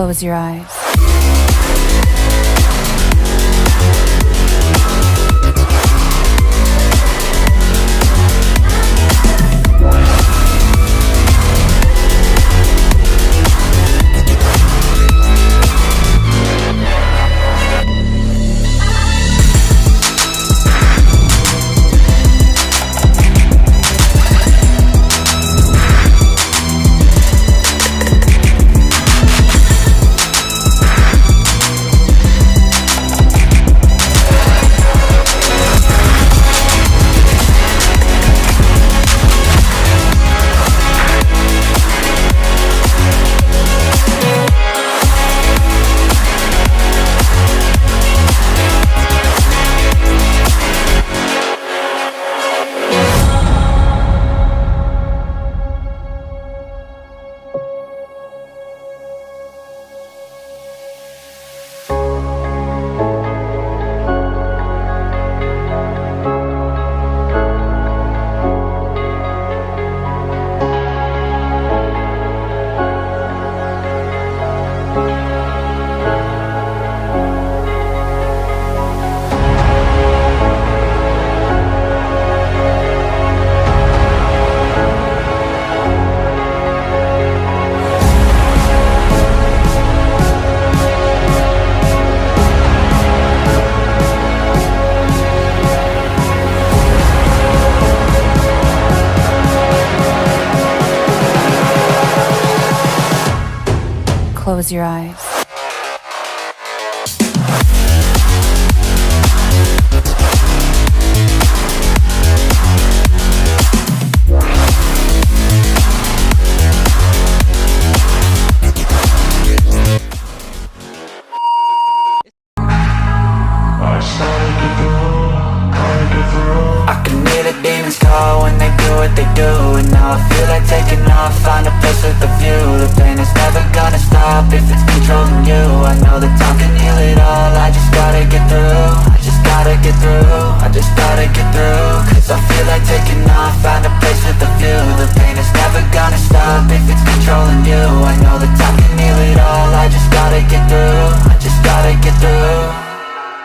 Close your eyes. Close your eyes. I can hear the demons call when they do what they do. And now I feel like taking off, find a place with a view. The pain is never gonna stop if it's controlling you. I know that time can heal it all, I just gotta get through. I just gotta get through, I just gotta get through. Cause I feel like taking off,